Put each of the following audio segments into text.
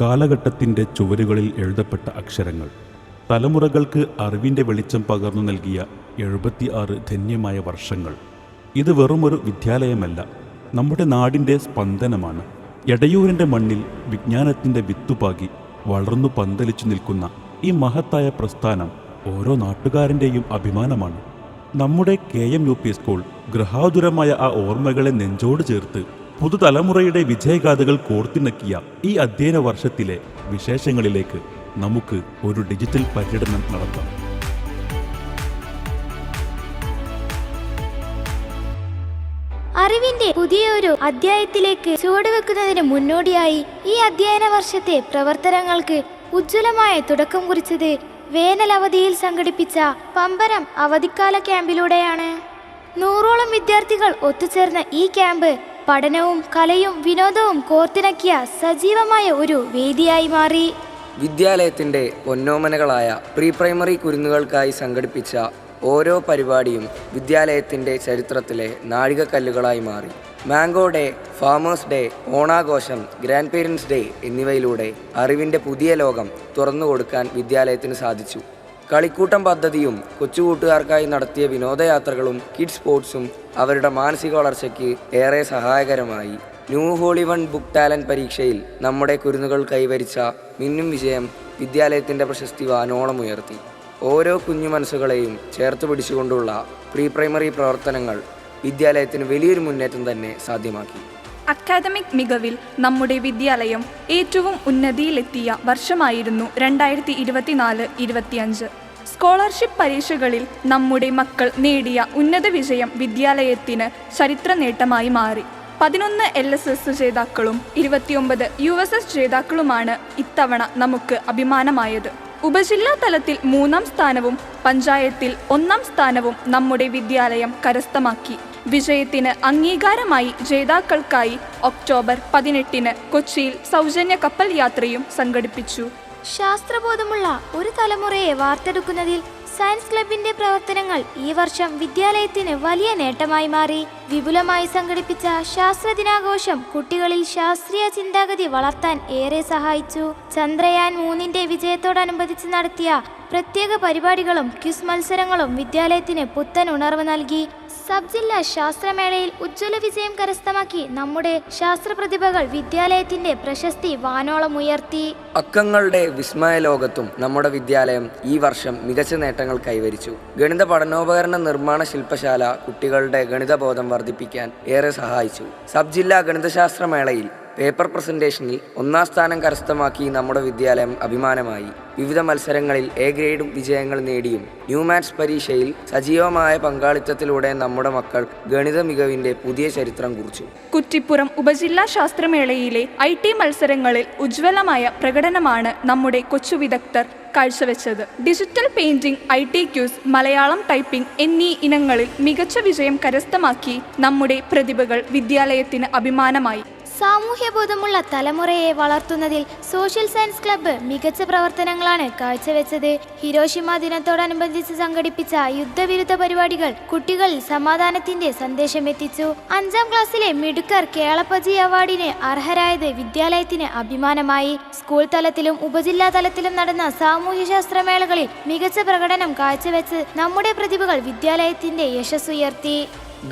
കാലഘട്ടത്തിൻ്റെ ചുവരുകളിൽ എഴുതപ്പെട്ട അക്ഷരങ്ങൾ, തലമുറകൾക്ക് അറിവിൻ്റെ വെളിച്ചം പകർന്നു നൽകിയ 76 ധന്യമായ വർഷങ്ങൾ. ഇത് വെറുമൊരു വിദ്യാലയമല്ല, നമ്മുടെ നാടിൻ്റെ സ്പന്ദനമാണ്. എടയൂരിൻ്റെ മണ്ണിൽ വിജ്ഞാനത്തിൻ്റെ വിത്തുപാകി വളർന്നു പന്തലിച്ചു നിൽക്കുന്ന ഈ മഹത്തായ പ്രസ്ഥാനം ഓരോ നാട്ടുകാരൻ്റെയും അഭിമാനമാണ്. നമ്മുടെ KMUP സ്കൂൾ ഗൃഹാതുരമായ ആ ഓർമ്മകളെ നെഞ്ചോട് ചേർത്ത് പുതുതലമുറയുടെ വിജയഗാഥകൾ കോർത്തിണക്കിയ ഈ അധ്യയന വർഷത്തിലെ വിശേഷങ്ങളിലേക്ക് നമുക്ക് ഒരു ഡിജിറ്റൽ പര്യടനം നടത്താം. അറിവിന്റെ പുതിയൊരു അധ്യായത്തിലേക്ക് ചുവടുവെക്കുന്നതിന് മുന്നോടിയായി ഈ അധ്യയന വർഷത്തെ പ്രവർത്തനങ്ങൾക്ക് ഉജ്ജ്വലമായ തുടക്കം കുറിച്ചത് വേനൽ അവധിയിൽ സംഘടിപ്പിച്ച പമ്പരം അവധിക്കാല ക്യാമ്പിലൂടെയാണ്. 100ഓളം വിദ്യാർത്ഥികൾ ഒത്തുചേർന്ന ഈ ക്യാമ്പ് പഠനവും കലയും വിനോദവും കോർത്തിണക്കിയ സജീവമായ ഒരു വേദിയായി മാറി. വിദ്യാലയത്തിൻ്റെ പൊന്നോമനകളായ പ്രീ പ്രൈമറി കുരുന്നുകൾക്കായി സംഘടിപ്പിച്ച ഓരോ പരിപാടിയും വിദ്യാലയത്തിൻ്റെ ചരിത്രത്തിലെ നാഴികക്കല്ലുകളായി മാറി. മാംഗോ ഡേ, ഫാമേഴ്സ് ഡേ, ഓണാഘോഷം, ഗ്രാൻഡ് പേരൻസ് ഡേ എന്നിവയിലൂടെ അറിവിൻ്റെ പുതിയ ലോകം തുറന്നു കൊടുക്കാൻ വിദ്യാലയത്തിന് സാധിച്ചു. കളിക്കൂട്ടം പദ്ധതിയും കൊച്ചുകൂട്ടുകാർക്കായി നടത്തിയ വിനോദയാത്രകളും കിഡ്സ് സ്പോർട്സും അവരുടെ മാനസിക വളർച്ചയ്ക്ക് ഏറെ സഹായകരമായി. New holy one book talent പരീക്ഷയിൽ നമ്മുടെ കുരുന്നുകൾ കൈവരിച്ച മിന്നും വിജയം വിദ്യാലയത്തിൻ്റെ പ്രശസ്തി വാനോളം ഉയർത്തി. ഓരോ കുഞ്ഞു മനസ്സുകളെയും ചേർത്ത് പിടിച്ചുകൊണ്ടുള്ള പ്രീ പ്രൈമറി പ്രവർത്തനങ്ങൾ വിദ്യാലയത്തിന് വലിയൊരു മുന്നേറ്റം തന്നെ സാധ്യമാക്കി. അക്കാദമിക് മികവിൽ നമ്മുടെ വിദ്യാലയം ഏറ്റവും ഉന്നതിയിലെത്തിയ വർഷമായിരുന്നു 2024-25. സ്കോളർഷിപ്പ് പരീക്ഷകളിൽ നമ്മുടെ മക്കൾ നേടിയ ഉന്നത വിജയം വിദ്യാലയത്തിന് ചരിത്ര നേട്ടമായി മാറി. 11 LSS ജേതാക്കളും 29 USS ജേതാക്കളുമാണ് ഇത്തവണ നമുക്ക് അഭിമാനമായത്. ഉപജില്ലാ തലത്തിൽ 3ാം സ്ഥാനവും പഞ്ചായത്തിൽ 1ാം സ്ഥാനവും നമ്മുടെ വിദ്യാലയം കരസ്ഥമാക്കി. വിജയത്തിന് അംഗീകാരമായി ജേതാക്കൾക്കായി ഒക്ടോബർ 18 കൊച്ചിയിൽ സൗജന്യ കപ്പൽ യാത്രയും സംഘടിപ്പിച്ചു. ശാസ്ത്രബോധമുള്ള ഒരു തലമുറയെ വാർത്തെടുക്കുന്നതിൽ സയൻസ് ക്ലബിന്റെ പ്രവർത്തനങ്ങൾ ഈ വർഷം വിദ്യാലയത്തിന് വലിയ നേട്ടമായി മാറി. വിപുലമായി സംഘടിപ്പിച്ച ശാസ്ത്ര ദിനാഘോഷം കുട്ടികളിൽ ശാസ്ത്രീയ ചിന്താഗതി വളർത്താൻ ഏറെ സഹായിച്ചു. ചന്ദ്രയാൻ 3ന്റെ വിജയത്തോടനുബന്ധിച്ച് നടത്തിയ പ്രത്യേക പരിപാടികളും ക്വിസ് മത്സരങ്ങളും വിദ്യാലയത്തിന് പുത്തൻ ഉണർവ് നൽകി. സബ് ജില്ലാ ശാസ്ത്രമേളയിൽ ഉജ്ജ്വല വിജയം കരസ്ഥമാക്കി നമ്മുടെ ശാസ്ത്ര പ്രതിഭകൾ വിദ്യാലയത്തിന്റെ പ്രശസ്തി വാനോളം ഉയർത്തി. അക്കങ്ങളുടെ വിസ്മയ ലോകത്തും നമ്മുടെ വിദ്യാലയം ഈ വർഷം മികച്ച നേട്ടങ്ങൾ കൈവരിച്ചു. ഗണിത പഠനോപകരണ നിർമ്മാണ ശില്പശാല കുട്ടികളുടെ ഗണിതബോധം വർദ്ധിപ്പിക്കാൻ ഏറെ സഹായിച്ചു. സബ് ജില്ലാ ഗണിതശാസ്ത്രമേളയിൽ പേപ്പർ പ്രസന്റേഷനിൽ 1ാം സ്ഥാനം കരസ്ഥമാക്കി നമ്മുടെ വിദ്യാലയം അഭിമാനമായി. വിവിധ മത്സരങ്ങളിൽ A ഗ്രേഡും വിജയങ്ങൾ നേടിയും ന്യൂ മാത്സ് പരീക്ഷയിൽ സജീവമായ പങ്കാളിത്തത്തിലൂടെ നമ്മുടെ മക്കൾ ഗണിത മികവിന്റെ പുതിയ ചരിത്രം കുറിച്ചു. കുറ്റിപ്പുറം ഉപജില്ലാ ശാസ്ത്രമേളയിലെ IT മത്സരങ്ങളിൽ ഉജ്ജ്വലമായ പ്രകടനമാണ് നമ്മുടെ കൊച്ചു വിദഗ്ധർ കാഴ്ചവെച്ചത്. Digital painting, IT quiz, Malayalam typing എന്നീ ഇനങ്ങളിൽ മികച്ച വിജയം കരസ്ഥമാക്കി നമ്മുടെ പ്രതിഭകൾ വിദ്യാലയത്തിന് അഭിമാനമായി. സാമൂഹ്യബോധമുള്ള തലമുറയെ വളർത്തുന്നതിൽ സോഷ്യൽ സയൻസ് ക്ലബ്ബ് മികച്ച പ്രവർത്തനങ്ങളാണ് കാഴ്ചവെച്ചത്. ഹിരോഷിമ ദിനത്തോടനുബന്ധിച്ച് സംഘടിപ്പിച്ച യുദ്ധവിരുദ്ധ പരിപാടികൾ കുട്ടികളിൽ സമാധാനത്തിന്റെ സന്ദേശം എത്തിച്ചു. 5ാം ക്ലാസ്സിലെ മിടുക്കർ കേളപ്പജി അവാർഡിന് അർഹരായത് വിദ്യാലയത്തിന് അഭിമാനമായി. സ്കൂൾ തലത്തിലും ഉപജില്ലാ തലത്തിലും നടന്ന സാമൂഹ്യശാസ്ത്രമേളകളിൽ മികച്ച പ്രകടനം കാഴ്ചവെച്ച് നമ്മുടെ പ്രതിഭകൾ വിദ്യാലയത്തിന്റെ യശസ്സുയർത്തി.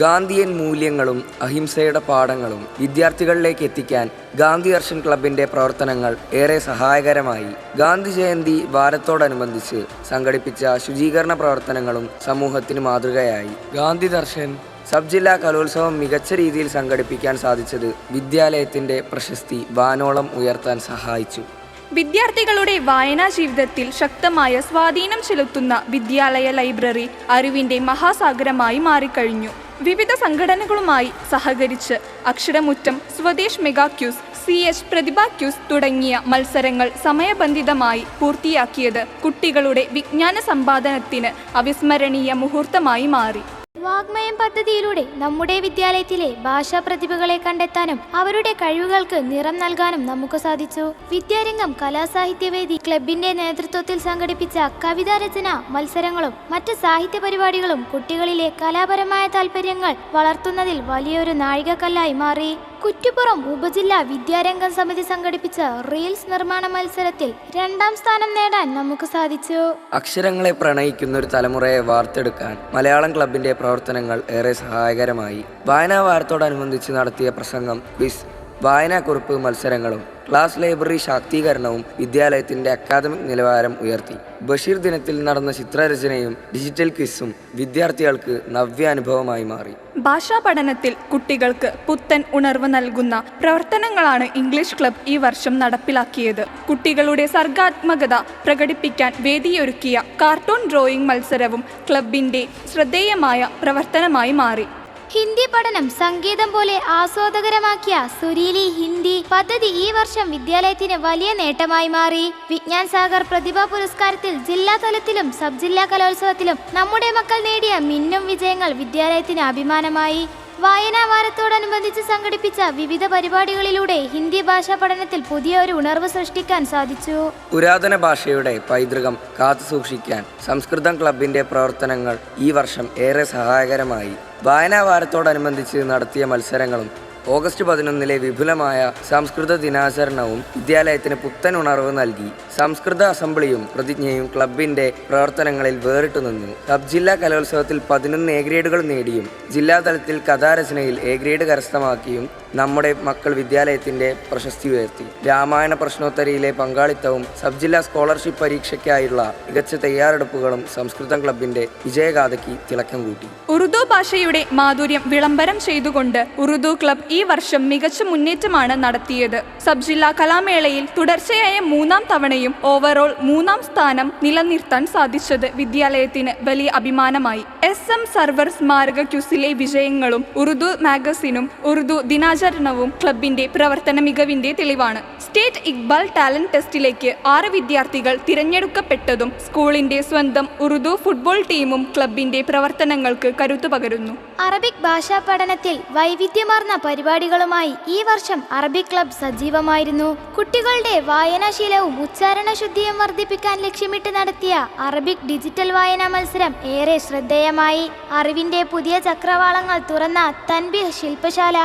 ഗാന്ധിയൻ മൂല്യങ്ങളും അഹിംസയുടെ പാഠങ്ങളും വിദ്യാർത്ഥികളിലേക്ക് എത്തിക്കാൻ ഗാന്ധി ദർശൻ ക്ലബിന്റെ പ്രവർത്തനങ്ങൾ ഏറെ സഹായകരമായി. ഗാന്ധി ജയന്തി വാരത്തോടനുബന്ധിച്ച് സംഘടിപ്പിച്ച ശുചീകരണ പ്രവർത്തനങ്ങളും സമൂഹത്തിന് മാതൃകയായി. ഗാന്ധി ദർശൻ സബ് ജില്ലാ കലോത്സവം മികച്ച രീതിയിൽ സംഘടിപ്പിക്കാൻ സാധിച്ചത് വിദ്യാലയത്തിന്റെ പ്രശസ്തി വാനോളം ഉയർത്താൻ സഹായിച്ചു. വിദ്യാർത്ഥികളുടെ വായനാ ജീവിതത്തിൽ ശക്തമായ സ്വാധീനം ചെലുത്തുന്ന വിദ്യാലയ ലൈബ്രറി അറിവിന്റെ മഹാസാഗരമായി മാറിക്കഴിഞ്ഞു. വിവിധ സംഘടനകളുമായി സഹകരിച്ച് അക്ഷരമുറ്റം, സ്വദേശ് മെഗാ ക്യൂസ്, CH പ്രതിഭ ക്യൂസ് തുടങ്ങിയ മത്സരങ്ങൾ സമയബന്ധിതമായി പൂർത്തിയാക്കിയത് കുട്ടികളുടെ വിജ്ഞാന സമ്പാദനത്തിന് അവിസ്മരണീയ മുഹൂർത്തമായി മാറി. വാഗ്മയം പദ്ധതിയിലൂടെ നമ്മുടെ വിദ്യാലയത്തിലെ ഭാഷാ പ്രതിഭകളെ കണ്ടെത്താനും അവരുടെ കഴിവുകൾക്ക് നിറം നൽകാനും നമുക്ക് സാധിച്ചു. വിദ്യാരംഗം കലാസാഹിത്യവേദി ക്ലബിന്റെ നേതൃത്വത്തിൽ സംഘടിപ്പിച്ച കവിതാരചന മത്സരങ്ങളും മറ്റ് സാഹിത്യ പരിപാടികളും കുട്ടികളിലെ കലാപരമായ താല്പര്യങ്ങൾ വളർത്തുന്നതിൽ വലിയൊരു നാഴികക്കല്ലായി മാറി. കുറ്റിപ്പുറം ഉപജില്ലാ വിദ്യാരംഗം സമിതി സംഘടിപ്പിച്ച റീൽസ് നിർമ്മാണ മത്സരത്തിൽ 2ാം സ്ഥാനം നേടാൻ നമുക്ക് സാധിച്ചു. അക്ഷരങ്ങളെ പ്രണയിക്കുന്ന ഒരു തലമുറയെ വാർത്തെടുക്കാൻ മലയാളം ക്ലബിന്റെ പ്രവർത്തനങ്ങൾ ഏറെ സഹായകരമായി. വായനാ വാരത്തോടനുബന്ധിച്ച് നടത്തിയ പ്രസംഗം, ക്വിസ്, വായനാക്കുറിപ്പ് മത്സരങ്ങളും ക്ലാസ് ലൈബ്രറി ശാക്തീകരണവും വിദ്യാലയത്തിന്റെ അക്കാദമിക് നിലവാരം ഉയർത്തി. ബഷീർ ദിനത്തിൽ നടന്ന ചിത്രരചനയും ഡിജിറ്റൽ ക്വിസും വിദ്യാർത്ഥികൾക്ക് നവ്യാനുഭവമായി മാറി. ഭാഷാ പഠനത്തിൽ കുട്ടികൾക്ക് പുത്തൻ ഉണർവ് നൽകുന്ന പ്രവർത്തനങ്ങളാണ് ഇംഗ്ലീഷ് ക്ലബ് ഈ വർഷം നടപ്പിലാക്കിയത്. കുട്ടികളുടെ സർഗാത്മകത പ്രകടിപ്പിക്കാൻ വേദിയൊരുക്കിയ കാർട്ടൂൺ ഡ്രോയിങ് മത്സരവും ക്ലബിന്റെ ശ്രദ്ധേയമായ പ്രവർത്തനമായി മാറി. ഹിന്ദി പഠനം സംഗീതം പോലെ ആസ്വാദകരമാക്കിയ സുരീലി ഹിന്ദി പദ്ധതി ഈ വർഷം വിദ്യാലയത്തിന് വലിയ നേട്ടമായി മാറി. വിജ്ഞാൻ സാഗർ പ്രതിഭാ പുരസ്കാരത്തിൽ ജില്ലാ തലത്തിലും സബ് ജില്ലാ കലോത്സവത്തിലും നമ്മുടെ മക്കൾ നേടിയ മിന്നും വിജയങ്ങൾ വിദ്യാലയത്തിന് അഭിമാനമായി. വായനാ വാരത്തോടനുബന്ധിച്ച് സംഘടിപ്പിച്ച വിവിധ പരിപാടികളിലൂടെ ഹിന്ദി ഭാഷാ പഠനത്തിൽ പുതിയ ഒരു ഉണർവ് സൃഷ്ടിക്കാൻ സാധിച്ചു. പുരാതന ഭാഷയുടെ പൈതൃകം കാത്തുസൂക്ഷിക്കാൻ സംസ്കൃതം ക്ലബിന്റെ പ്രവർത്തനങ്ങൾ ഈ വർഷം ഏറെ സഹായകരമായി. വായനാ വാരത്തോടനുബന്ധിച്ച് നടത്തിയ മത്സരങ്ങളും ഓഗസ്റ്റ് 11 വിപുലമായ സംസ്കൃത ദിനാചരണവും വിദ്യാലയത്തിന് പുത്തൻ ഉണർവ് നൽകി. സംസ്കൃത അസംബ്ലിയും പ്രതിജ്ഞയും ക്ലബിന്റെ പ്രവർത്തനങ്ങളിൽ വേറിട്ടു നിന്നു. സബ് ജില്ലാ കലോത്സവത്തിൽ 11 എ ഗ്രേഡുകൾ നേടിയും ജില്ലാതലത്തിൽ കഥാരചനയിൽ എ ഗ്രേഡ് കരസ്ഥമാക്കിയും നമ്മുടെ മക്കൾ വിദ്യാലയത്തിന്റെ പ്രശസ്തി ഉയർത്തി. രാമായണ പ്രശ്നോത്തരിയിലെ പങ്കാളിത്തവും സബ് ജില്ലാ സ്കോളർഷിപ്പ് പരീക്ഷയ്ക്കായുള്ള മികച്ച തയ്യാറെടുപ്പുകളും സംസ്കൃതം ക്ലബിന്റെ വിജയഗാഥയ്ക്ക് തിളക്കം കൂട്ടി. ഉറുദു ഭാഷയുടെ മാധുര്യം വിളംബരം ചെയ്തുകൊണ്ട് ഉറുദു ക്ലബ് ഈ വർഷം മികച്ച മുന്നേറ്റമാണ് നടത്തിയത്. സബ് ജില്ലാ കലാമേളയിൽ തുടർച്ചയായ 3ാം തവണയും ഓവറോൾ 3ാം സ്ഥാനം നിലനിർത്താൻ സാധിച്ചത് വിദ്യാലയത്തിന് വലിയ അഭിമാനമായി. SM സർവർ സ്മാരക ക്യൂസിലെ വിജയങ്ങളും ഉറുദു മാഗസിനും ഉറുദു ദിനാചരണവും ക്ലബിന്റെ പ്രവർത്തന മികവിന്റെ തെളിവാണ്. സ്റ്റേറ്റ് ഇക്ബാൽ ടാലന്റ് ടെസ്റ്റിലേക്ക് 6 വിദ്യാർത്ഥികൾ തിരഞ്ഞെടുക്കപ്പെട്ടതും സ്കൂളിന്റെ സ്വന്തം ഉറുദു ഫുട്ബോൾ ടീമും ക്ലബിന്റെ പ്രവർത്തനങ്ങൾക്ക് കരുത്തു പകരുന്നു. അറബിക് ഭാഷാ പഠനത്തിൽ വൈവിധ്യമാർന്ന പരിപാടികളുമായി ഈ വർഷം അറബിക് ക്ലബ് സജീവമായിരുന്നു. കുട്ടികളുടെ വായനാശീലവും ഉച്ചാരണശുദ്ധിയും വർദ്ധിപ്പിക്കാൻ ലക്ഷ്യമിട്ട് നടത്തിയ അറബിക് ഡിജിറ്റൽ വായനാ മത്സരം ഏറെ ശ്രദ്ധേയമായി. അറിവിന്റെ പുതിയ ചക്രവാളങ്ങൾ തുറന്ന തൻബീഹ് ശില്പശാല,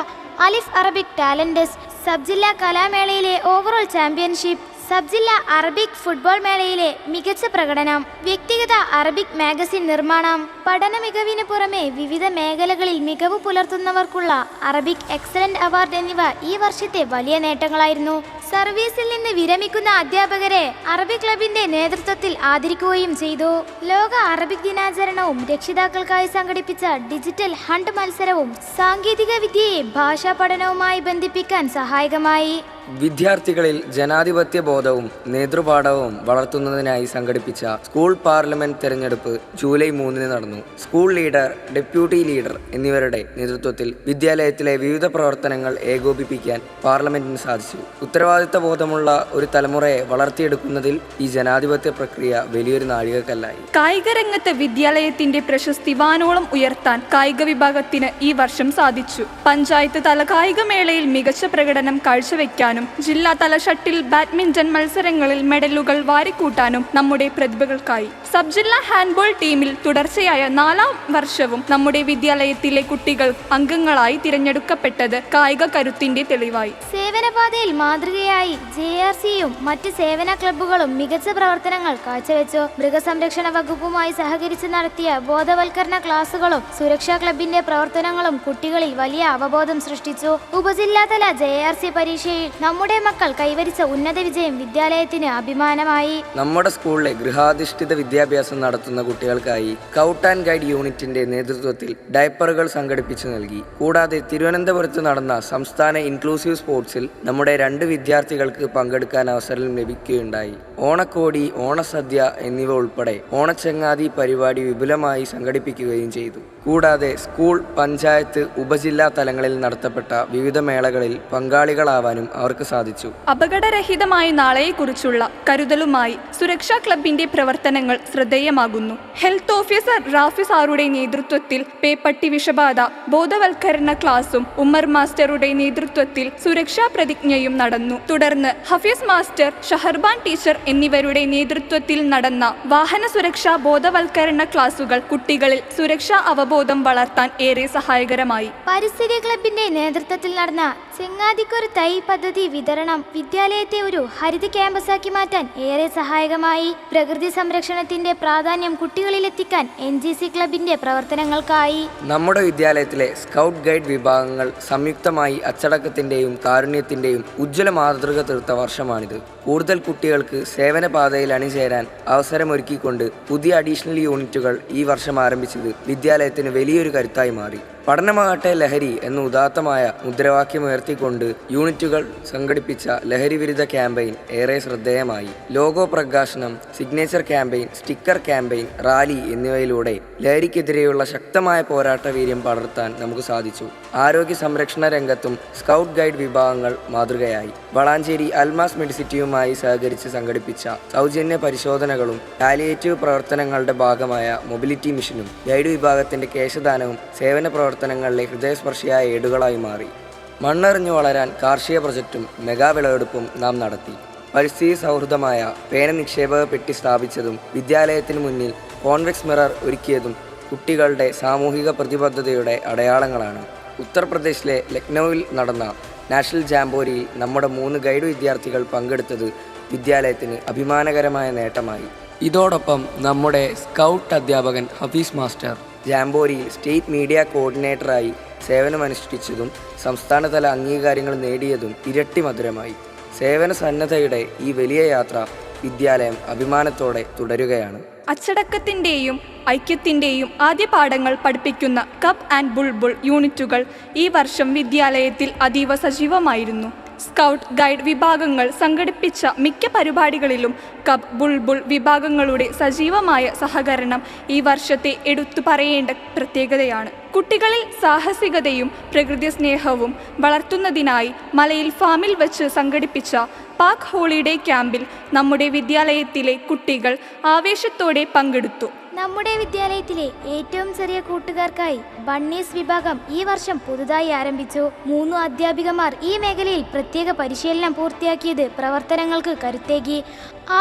അലിഫ് അറബിക് ടാലന്റ് ടെസ്റ്റ്, സബ് ജില്ലാ കലാമേളയിലെ ഓവറോൾ ചാമ്പ്യൻഷിപ്പ്, സബ് ജില്ലാ അറബിക് ഫുട്ബോൾ മേളയിലെ മികച്ച പ്രകടനം, വ്യക്തിഗത അറബിക് മാഗസിൻ നിർമ്മാണം, പഠന മികവിന് പുറമെ വിവിധ മേഖലകളിൽ മികവ് പുലർത്തുന്നവർക്കുള്ള അറബിക് എക്സലന്റ് അവാർഡ് എന്നിവ ഈ വർഷത്തെ വലിയ നേട്ടങ്ങളായിരുന്നു. സർവീസിൽ നിന്ന് വിരമിക്കുന്ന അധ്യാപകരെ അറബിക് ക്ലബിന്റെ നേതൃത്വത്തിൽ ആദരിക്കുകയും ചെയ്തു. ലോക അറബിക് ദിനാചരണവും രക്ഷിതാക്കൾക്കായി സംഘടിപ്പിച്ച ഡിജിറ്റൽ ഹണ്ട് മത്സരവും സാങ്കേതിക വിദ്യയെ ഭാഷാ പഠനവുമായി ബന്ധിപ്പിക്കാൻ സഹായകമായി. വിദ്യാർത്ഥികളിൽ ജനാധിപത്യ ബോധവും നേതൃപാഠവും വളർത്തുന്നതിനായി സംഘടിപ്പിച്ച സ്കൂൾ പാർലമെന്റ് തെരഞ്ഞെടുപ്പ് ജൂലൈ 3 നടന്നു. സ്കൂൾ ലീഡർ, ഡെപ്യൂട്ടി ലീഡർ എന്നിവരുടെ നേതൃത്വത്തിൽ വിദ്യാലയത്തിലെ വിവിധ പ്രവർത്തനങ്ങൾ ഏകോപിപ്പിക്കാൻ പാർലമെന്റിന് സാധിച്ചു. ഉത്തരവാദിത്ത ബോധമുള്ള ഒരു തലമുറയെ വളർത്തിയെടുക്കുന്നതിൽ ഈ ജനാധിപത്യ പ്രക്രിയ വലിയൊരു നാഴികക്കല്ലായി. കായിക രംഗത്ത് വിദ്യാലയത്തിന്റെ പ്രശസ്തി വാനോളം ഉയർത്താൻ കായിക വിഭാഗത്തിന് ഈ വർഷം സാധിച്ചു. പഞ്ചായത്ത് തല കായികമേളയിൽ മികച്ച പ്രകടനം കാഴ്ചവെക്കാൻ ജില്ലാതല ഷട്ടിൽ, ബാഡ്മിന്റൺ മത്സരങ്ങളിൽ മെഡലുകൾ വാരിക്കൂട്ടാനും നമ്മുടെ പ്രതിഭകൾക്കായി. സബ് ജില്ലാ ഹാൻഡ്ബോൾ ടീമിൽ തുടർച്ചയായ 4ാം വർഷവും നമ്മുടെ വിദ്യാലയത്തിലെ കുട്ടികൾ അംഗങ്ങളായി തിരഞ്ഞെടുക്കപ്പെട്ടത് കായിക കരുത്തിന്റെ തെളിവായി. സേവനപാതയിൽ മാതൃകയായി JRCയും മറ്റ് സേവന ക്ലബ്ബുകളും മികച്ച പ്രവർത്തനങ്ങൾ കാഴ്ചവെച്ചു. മൃഗസംരക്ഷണ വകുപ്പുമായി സഹകരിച്ച് നടത്തിയ ബോധവൽക്കരണ ക്ലാസുകളും സുരക്ഷാ ക്ലബിന്റെ പ്രവർത്തനങ്ങളും കുട്ടികളിൽ വലിയ അവബോധം സൃഷ്ടിച്ചു. ഉപജില്ലാതല JRC പരീക്ഷയിൽ നമ്മുടെ മക്കൾ കൈവരിച്ച ഉന്നത വിജയം വിദ്യാലയത്തിന് അഭിമാനമായി. നമ്മുടെ സ്കൂളിലെ ഗൃഹാധിഷ്ഠിത വിദ്യാഭ്യാസം നടത്തുന്ന കുട്ടികൾക്കായി സ്കൗട്ട് ആൻഡ് ഗൈഡ് യൂണിറ്റിന്റെ നേതൃത്വത്തിൽ ഡയപ്പറുകൾ സംഘടിപ്പിച്ചു നൽകി. കൂടാതെ തിരുവനന്തപുരത്ത് നടന്ന സംസ്ഥാന ഇൻക്ലൂസീവ് സ്പോർട്സിൽ നമ്മുടെ 2 വിദ്യാർത്ഥികൾക്ക് പങ്കെടുക്കാൻ അവസരം ലഭിക്കുകയുണ്ടായി. ഓണക്കോടി, ഓണസദ്യ എന്നിവ ഉൾപ്പെടെ ഓണച്ചങ്ങാതി പരിപാടി വിപുലമായി സംഘടിപ്പിക്കുകയും ചെയ്തു. കൂടാതെ സ്കൂൾ, പഞ്ചായത്ത്, ഉപജില്ലാ തലങ്ങളിൽ നടത്തപ്പെട്ട വിവിധ മേളകളിൽ പങ്കാളികളാവാനും അവർ അവർക്ക് സാധിച്ചു. അപകടരഹിതമായ നാളെയെക്കുറിച്ചുള്ള കരുതലുമായി സുരക്ഷാ ക്ലബിന്റെ പ്രവർത്തനങ്ങൾ ശ്രദ്ധേയമാകുന്നു. ഹെൽത്ത് ഓഫീസർ റാഫി സാറുടെ നേതൃത്വത്തിൽ പേപ്പട്ടി വിഷബാധ ബോധവൽക്കരണ ക്ലാസും ഉമ്മർ മാസ്റ്ററുടെ നേതൃത്വത്തിൽ സുരക്ഷാ പ്രതിജ്ഞയും നടന്നു. തുടർന്ന് ഹഫീസ് മാസ്റ്റർ, ഷഹർബാൻ ടീച്ചർ എന്നിവരുടെ നേതൃത്വത്തിൽ നടന്ന വാഹന സുരക്ഷാ ബോധവൽക്കരണ ക്ലാസുകൾ കുട്ടികളിൽ സുരക്ഷാ അവബോധം വളർത്താൻ ഏറെ സഹായകരമായി. പരിസ്ഥിതി ക്ലബിന്റെ നേതൃത്വത്തിൽ നടന്ന ചെങ്ങാതിക്കൊരു തൈ പദ്ധതി വിതരണം വിദ്യാലയത്തെ ഒരു ഹരിത ക്യാമ്പസാക്കി മാറ്റാൻ ഏറെ സഹായകമായി. പ്രകൃതി സംരക്ഷണത്തിന്റെ പ്രാധാന്യം കുട്ടികളിലെത്തിക്കാൻ NGC ക്ലബിന്റെ പ്രവർത്തനങ്ങൾക്കായി നമ്മുടെ വിദ്യാലയത്തിലെ സ്കൗട്ട് ഗൈഡ് വിഭാഗങ്ങൾ സംയുക്തമായി അച്ചടക്കത്തിന്റെയും കാരുണ്യത്തിന്റെയും ഉജ്ജ്വല മാതൃക തീർത്ത വർഷമാണിത്. കൂടുതൽ കുട്ടികൾക്ക് സേവന പാതയിൽ അണിചേരാൻ അവസരമൊരുക്കിക്കൊണ്ട് പുതിയ അഡീഷണൽ യൂണിറ്റുകൾ ഈ വർഷം ആരംഭിച്ചത് വിദ്യാലയത്തിന് വലിയൊരു കരുത്തായി മാറി. പഠനമാകട്ടെ ലഹരി എന്ന ഉദാത്തമായ മുദ്രാവാക്യം ഉയർത്തിക്കൊണ്ട് യൂണിറ്റുകൾ സംഘടിപ്പിച്ച ലഹരി വിരുദ്ധ ക്യാമ്പയിൻ ഏറെ ശ്രദ്ധേയമായി. ലോഗോ പ്രകാശനം, signature campaign, sticker campaign, rally എന്നിവയിലൂടെ ലഹരിക്കെതിരെയുള്ള ശക്തമായ പോരാട്ട വീര്യം പടർത്താൻ നമുക്ക് സാധിച്ചു. ആരോഗ്യ സംരക്ഷണ രംഗത്തും സ്കൗട്ട് ഗൈഡ് വിഭാഗങ്ങൾ മാതൃകയായി. വളാഞ്ചേരി അൽമാസ് മെഡിസിറ്റിയുമായി സഹകരിച്ച് സംഘടിപ്പിച്ച സൗജന്യ പരിശോധനകളും പാലിയേറ്റീവ് പ്രവർത്തനങ്ങളുടെ ഭാഗമായ മൊബിലിറ്റി മിഷനും ഗൈഡ് വിഭാഗത്തിന്റെ കേശദാനവും സേവന പ്രവർത്തനങ്ങളിലെ ഹൃദയസ്പർശിയായ ഏടുകളായി മാറി. മണ്ണെറിഞ്ഞു വളരാൻ കാർഷിക പ്രൊജക്റ്റും മെഗാ വിളവെടുപ്പും നാം നടത്തി. പരിസ്ഥിതി സൗഹൃദമായ പേന നിക്ഷേപക പെട്ടി സ്ഥാപിച്ചതും വിദ്യാലയത്തിന് മുന്നിൽ കോൺവെക്സ് മിറർ ഒരുക്കിയതും കുട്ടികളുടെ സാമൂഹിക പ്രതിബദ്ധതയുടെ അടയാളങ്ങളാണ്. ഉത്തർപ്രദേശിലെ ലക്നൌവിൽ നടന്ന നാഷണൽ ജാംബോരിയിൽ നമ്മുടെ 3 ഗൈഡ് വിദ്യാർത്ഥികൾ പങ്കെടുത്തത് വിദ്യാലയത്തിന് അഭിമാനകരമായ നേട്ടമായി. ഇതോടൊപ്പം നമ്മുടെ സ്കൗട്ട് അധ്യാപകൻ ഹഫീസ് മാസ്റ്റർ ജാംബോരിയിൽ സ്റ്റേറ്റ് മീഡിയ കോർഡിനേറ്ററായി സേവനമനുഷ്ഠിച്ചതും സംസ്ഥാനതല അംഗീകാരങ്ങൾ നേടിയതും ഇരട്ടി മധുരമായി. സേവന സന്നദ്ധയുടെ ഈ വലിയ യാത്ര വിദ്യാലയം അഭിമാനത്തോടെ തുടരുകയാണ്. അച്ചടക്കത്തിന്റെയും ഐക്യത്തിന്റെയും ആദ്യ പാഠങ്ങൾ പഠിപ്പിക്കുന്ന കപ്പ് ആൻഡ് ബുൾബുൾ യൂണിറ്റുകൾ ഈ വർഷം വിദ്യാലയത്തിൽ അതീവ സജീവമായിരുന്നു. സ്കൗട്ട് ഗൈഡ് വിഭാഗങ്ങൾ സംഘടിപ്പിച്ച മിക്ക പരിപാടികളിലും കപ്പ് ബുൾബുൾ വിഭാഗങ്ങളുടെ സജീവമായ സഹകരണം ഈ വർഷത്തെ എടുത്തു പറയേണ്ട പ്രത്യേകതയാണ്. കുട്ടികളിൽ സാഹസികതയും പ്രകൃതി സ്നേഹവും വളർത്തുന്നതിനായി മലയിൽ ഫാമിൽ വെച്ച് സംഘടിപ്പിച്ച പാർക്ക് ഹോളിഡേ ക്യാമ്പിൽ നമ്മുടെ വിദ്യാലയത്തിലെ കുട്ടികൾ ആവേശത്തോടെ പങ്കെടുത്തു. നമ്മുടെ വിദ്യാലയത്തിലെ ഏറ്റവും ചെറിയ കൂട്ടുകാർക്കായി ബണ്ണീസ് വിഭാഗം ഈ വർഷം പുതുതായി ആരംഭിച്ചു. 3 അധ്യാപികമാർ ഈ മേഖലയിൽ പ്രത്യേക പരിശീലനം പൂർത്തിയാക്കിയത് പ്രവർത്തനങ്ങൾക്ക് കരുത്തേകി.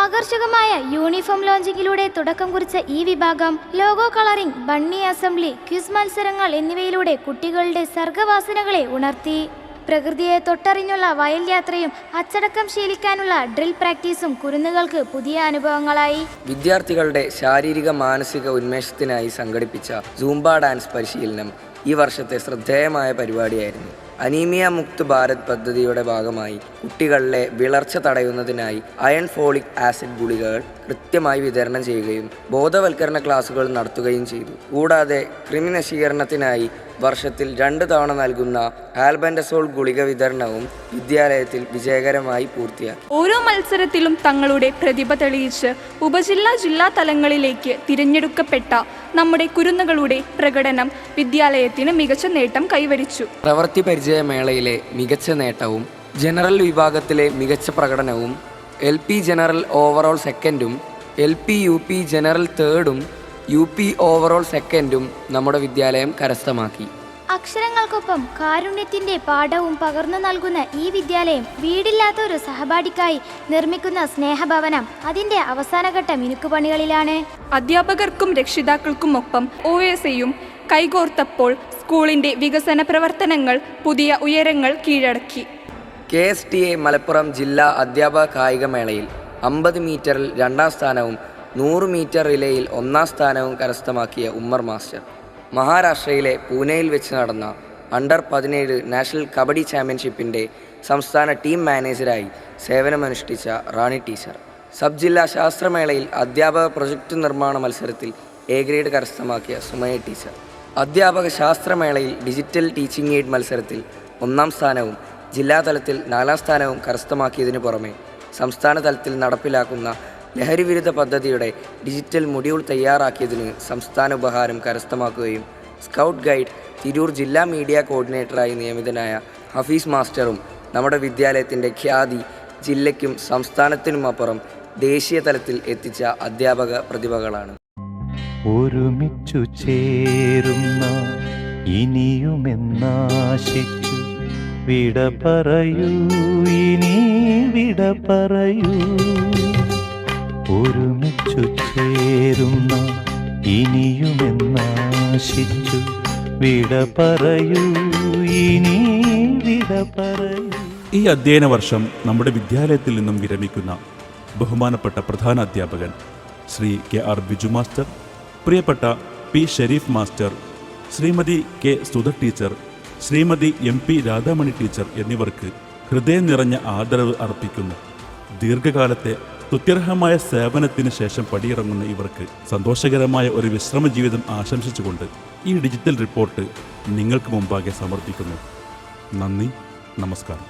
ആകർഷകമായ യൂണിഫോം ലോഞ്ചിങ്ങിലൂടെ തുടക്കം കുറിച്ച ഈ വിഭാഗം logo colouring, bunny assembly, quiz മത്സരങ്ങൾ എന്നിവയിലൂടെ കുട്ടികളുടെ സർഗവാസനകളെ ഉണർത്തി. പ്രകൃതിയെ തൊട്ടറിഞ്ഞുള്ള വയൽ യാത്രയും അച്ചടക്കം ശീലിക്കാനുള്ള ഡ്രിൽ പ്രാക്ടീസും കുരുന്നുകൾക്ക് പുതിയ അനുഭവങ്ങളായി. വിദ്യാർത്ഥികളുടെ ശാരീരിക മാനസിക ഉന്മേഷത്തിനായി സംഘടിപ്പിച്ച സൂംബ ഡാൻസ് പരിശീലനം ഈ വർഷത്തെ ശ്രദ്ധേയമായ പരിപാടിയായിരുന്നു. അനീമിയ മുക്ത് ഭാരത് പദ്ധതിയുടെ ഭാഗമായി കുട്ടികളിലെ വിളർച്ച തടയുന്നതിനായി അയൺ ഫോളിക് ആസിഡ് ഗുളികകൾ കൃത്യമായി വിതരണം ചെയ്യുകയും ബോധവൽക്കരണ ക്ലാസുകൾ നടത്തുകയും ചെയ്തു. കൂടാതെ കൃമിനശീകരണത്തിനായി വർഷത്തിൽ 2 തവണ നൽകുന്ന ആൽബൻഡസോൾ ഗുളിക വിതരണവും വിദ്യാലയത്തിൽ വിജയകരമായി പൂർത്തിയാക്കി. ഓരോ മത്സരത്തിലും തങ്ങളുടെ പ്രതിഭ തെളിയിച്ച് ജില്ലാ തലങ്ങളിലേക്ക് തിരഞ്ഞെടുക്കപ്പെട്ട നമ്മുടെ കുരുന്നുകളുടെ പ്രകടനം വിദ്യാലയത്തിന് മികച്ച നേട്ടം കൈവരിച്ചു. പ്രവൃത്തി പരിചയമേളയിലെ മികച്ച നേട്ടവും ജനറൽ വിഭാഗത്തിലെ മികച്ച പ്രകടനവും LP ജനറൽ ഓവറോൾ സെക്കൻഡും LP UP ജനറൽ തേർഡും UP ഓവറോൾ സെക്കൻഡും നമ്മുടെ വിദ്യാലയം കരസ്ഥമാക്കി. അക്ഷരങ്ങൾക്കൊപ്പം കാരുണ്യത്തിന്റെ പാഠവും പകർന്നു നൽകുന്ന ഈ വിദ്യാലയം വീടില്ലാത്ത ഒരു സഹപാഠിക്കായി നിർമ്മിക്കുന്ന സ്നേഹഭവനം അതിന്റെ അവസാനഘട്ട മിനുക്കുപണികളിലാണ്. അധ്യാപകർക്കും രക്ഷിതാക്കൾക്കുമൊപ്പം OSAയും കൈകോർത്തപ്പോൾ സ്കൂളിന്റെ വികസന പ്രവർത്തനങ്ങൾ പുതിയ ഉയരങ്ങൾ കീഴടക്കി. KSTA മലപ്പുറം ജില്ലാ അധ്യാപക കായികമേളയിൽ 50 മീറ്ററിൽ 2ാം സ്ഥാനവും 100 മീറ്റർ റിലേയിൽ 1ാം സ്ഥാനവും കരസ്ഥമാക്കിയ ഉമ്മർ മാസ്റ്റർ. മഹാരാഷ്ട്രയിലെ പൂനെയിൽ വെച്ച് നടന്ന അണ്ടർ-17 നാഷണൽ കബഡി ചാമ്പ്യൻഷിപ്പിൻ്റെ സംസ്ഥാന ടീം മാനേജരായി സേവനമനുഷ്ഠിച്ച റാണി ടീച്ചർ. സബ് ജില്ലാ ശാസ്ത്രമേളയിൽ അധ്യാപക പ്രൊജക്ട് നിർമ്മാണ മത്സരത്തിൽ A ഗ്രേഡ് കരസ്ഥമാക്കിയ സുമയ ടീച്ചർ. അധ്യാപക ശാസ്ത്രമേളയിൽ ഡിജിറ്റൽ ടീച്ചിങ് എയ്ഡ് മത്സരത്തിൽ 1ാം സ്ഥാനവും ജില്ലാതലത്തിൽ 4ാം സ്ഥാനവും കരസ്ഥമാക്കിയതിനു പുറമെ സംസ്ഥാന തലത്തിൽ നടപ്പിലാക്കുന്ന ലഹരി വിരുദ്ധ പദ്ധതിയുടെ ഡിജിറ്റൽ മൊഡ്യൂൾ തയ്യാറാക്കിയതിന് സംസ്ഥാന ഉപഹാരം കരസ്ഥമാക്കുകയും സ്കൗട്ട് ഗൈഡ് തിരൂർ ജില്ലാ മീഡിയ കോർഡിനേറ്ററായി നിയമിതനായ ഹഫീസ് മാസ്റ്ററും നമ്മുടെ വിദ്യാലയത്തിൻ്റെ ഖ്യാതി ജില്ലയ്ക്കും സംസ്ഥാനത്തിനുമപ്പുറം ദേശീയ തലത്തിൽ എത്തിച്ച അധ്യാപക പ്രതിഭകളാണ്. ഒരുമിച്ചു ചേരുന്ന ഇനിയുമെന്നാശിച്ചു വിട പറയൂ, ഇനി വിട പറയൂ. ഒരുമിച്ചു ചേരുന്ന ഇനിയുമെന്നാശിച്ചു വിട പറയൂ, ഇനി വിട പറയൂ. ഈ അധ്യയന വർഷം നമ്മുടെ വിദ്യാലയത്തിൽ നിന്നും വിരമിക്കുന്ന ബഹുമാനപ്പെട്ട പ്രധാന അധ്യാപകൻ ശ്രീ KR ബിജു മാസ്റ്റർ, പ്രിയപ്പെട്ട P Sharif master, Shrimati K Sudha teacher, Shrimati MP Radhamani teacher എന്നിവർക്ക് ഹൃദയം നിറഞ്ഞ ആദരവ് അർപ്പിക്കുന്നു. ദീർഘകാലത്തെ സ്തുത്യർഹമായ സേവനത്തിന് ശേഷം പടിയിറങ്ങുന്ന ഇവർക്ക് സന്തോഷകരമായ ഒരു വിശ്രമ ജീവിതം ആശംസിച്ചുകൊണ്ട് ഈ ഡിജിറ്റൽ റിപ്പോർട്ട് നിങ്ങൾക്ക് മുമ്പാകെ സമർപ്പിക്കുന്നു. നന്ദി, നമസ്കാരം.